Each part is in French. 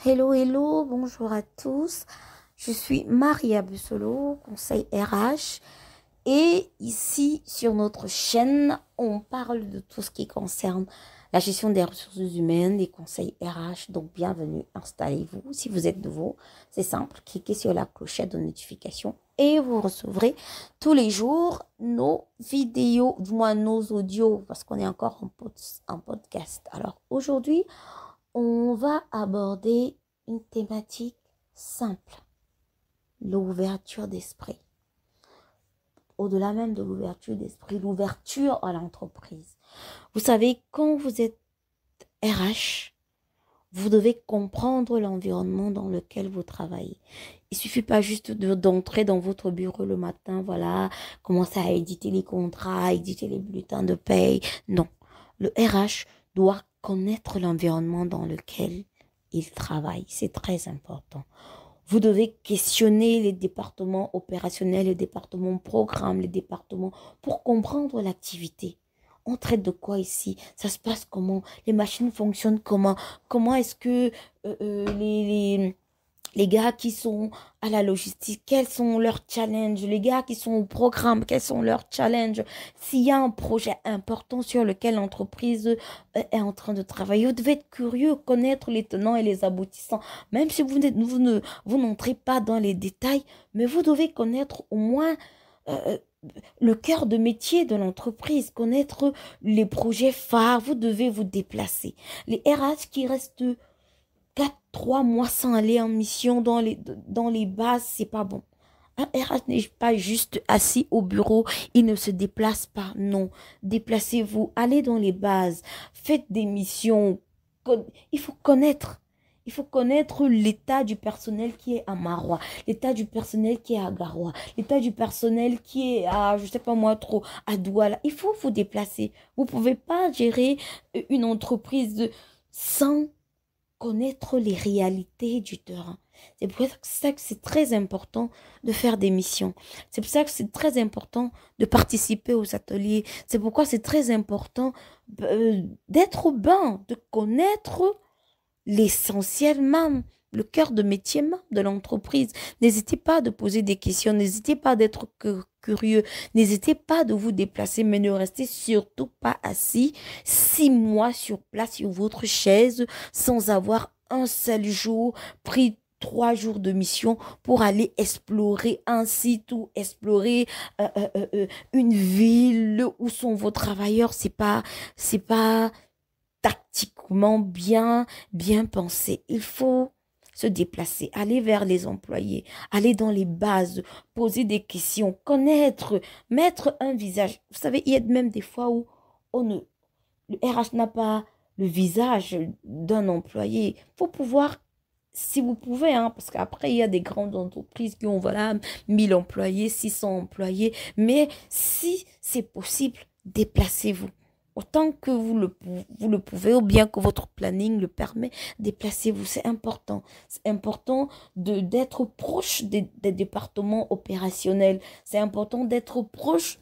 Hello, hello, bonjour à tous. Je suis Maria Bussolo, conseil RH. Et ici, sur notre chaîne, on parle de tout ce qui concerne la gestion des ressources humaines, des conseils RH. Donc, bienvenue, installez-vous. Si vous êtes nouveau, c'est simple, cliquez sur la clochette de notification et vous recevrez tous les jours nos vidéos, du moins nos audios, parce qu'on est encore en podcast. Alors, aujourd'hui, on va aborder une thématique simple, l'ouverture d'esprit. Au-delà même de l'ouverture d'esprit, l'ouverture à l'entreprise. Vous savez, quand vous êtes RH, vous devez comprendre l'environnement dans lequel vous travaillez. Il suffit pas juste d'entrer dans votre bureau le matin, voilà, commencer à éditer les contrats, à éditer les bulletins de paye. Non, le RH doit connaître l'environnement dans lequel il travaille. C'est très important. Vous devez questionner les départements opérationnels, les départements programmes, les départements pour comprendre l'activité. On traite de quoi ici? Ça se passe comment? Les machines fonctionnent comment? Comment est-ce que les gars qui sont à la logistique, quels sont leurs challenges? Les gars qui sont au programme, quels sont leurs challenges? S'il y a un projet important sur lequel l'entreprise est en train de travailler, vous devez être curieux, connaître les tenants et les aboutissants. Même si vous n'entrez pas dans les détails, mais vous devez connaître au moins euh, le cœur de métier de l'entreprise, connaître les projets phares. Vous devez vous déplacer. Les RH qui restent 3 mois sans aller en mission dans les bases, c'est pas bon. Un RH n'est pas juste assis au bureau, il ne se déplace pas, non. Déplacez-vous, allez dans les bases, faites des missions. Il faut connaître. Il faut connaître l'état du personnel qui est à Marois, l'état du personnel qui est à Garoua, l'état du personnel qui est à, je sais pas moi trop, à Douala. Il faut vous déplacer. Vous pouvez pas gérer une entreprise sans connaître les réalités du terrain. C'est pour ça que c'est très important de faire des missions. C'est pour ça que c'est très important de participer aux ateliers. C'est pourquoi c'est très important d'être au bain, de connaître l'essentiel même, le cœur de métier même de l'entreprise. N'hésitez pas de poser des questions, n'hésitez pas d'être curieux, n'hésitez pas de vous déplacer, mais ne restez surtout pas assis 6 mois sur place sur votre chaise sans avoir un seul jour pris 3 jours de mission pour aller explorer un site ou explorer une ville où sont vos travailleurs. C'est pas tactiquement bien pensé. Il faut se déplacer, aller vers les employés, aller dans les bases, poser des questions, connaître, mettre un visage. Vous savez, il y a même des fois où on ne, le RH n'a pas le visage d'un employé. Il faut pouvoir, si vous pouvez, hein, parce qu'après, il y a des grandes entreprises qui ont, voilà, 1000 employés, 600 employés. Mais si c'est possible, déplacez-vous. Autant que vous le pouvez, ou bien que votre planning le permet, déplacez-vous. C'est important. C'est important d'être proche des départements opérationnels. C'est important d'être proche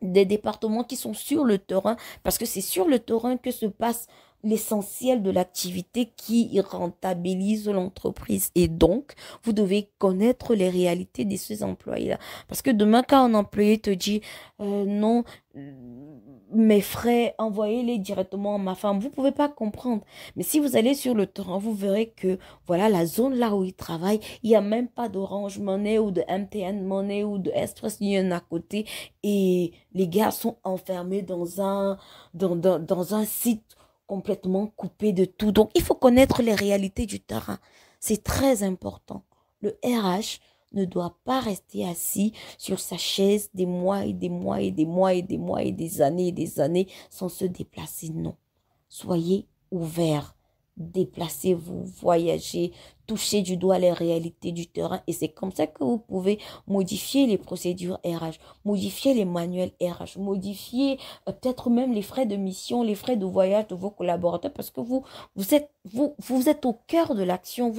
des départements qui sont sur le terrain, parce que c'est sur le terrain que se passe l'essentiel de l'activité qui rentabilise l'entreprise. Et donc, vous devez connaître les réalités de ces employés-là. Parce que demain, quand un employé te dit, non, mes frais, envoyez-les directement à ma femme, vous pouvez pas comprendre. Mais si vous allez sur le terrain, vous verrez que, voilà, la zone là où il travaille, il n'y a même pas d'Orange Money ou de MTN Money ou de Express Union à côté. Et les gars sont enfermés dans un site complètement coupé de tout. Donc, il faut connaître les réalités du terrain. C'est très important. Le RH ne doit pas rester assis sur sa chaise des mois et des mois et des mois et des mois et des années sans se déplacer. Non. Soyez ouverts. Déplacez-vous, voyagez, touchez du doigt les réalités du terrain et c'est comme ça que vous pouvez modifier les procédures RH, modifier les manuels RH, modifier peut-être même les frais de mission, les frais de voyage de vos collaborateurs parce que vous êtes au cœur de l'action,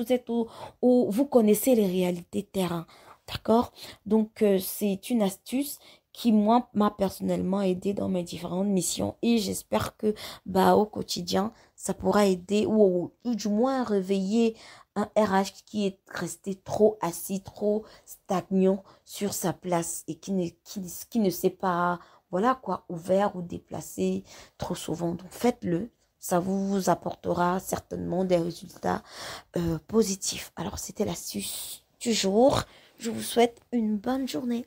vous connaissez les réalités terrain. D'accord? Donc, c'est une astuce qui, moi, m'a personnellement aidé dans mes différentes missions. Et j'espère que, bah, au quotidien, ça pourra aider ou du moins réveiller un RH qui est resté trop assis, trop stagnant sur sa place et qui ne sait pas, voilà quoi, ouvert ou déplacé trop souvent. Donc faites-le. Ça vous apportera certainement des résultats positifs. Alors, c'était l'astuce du jour. Je vous souhaite une bonne journée.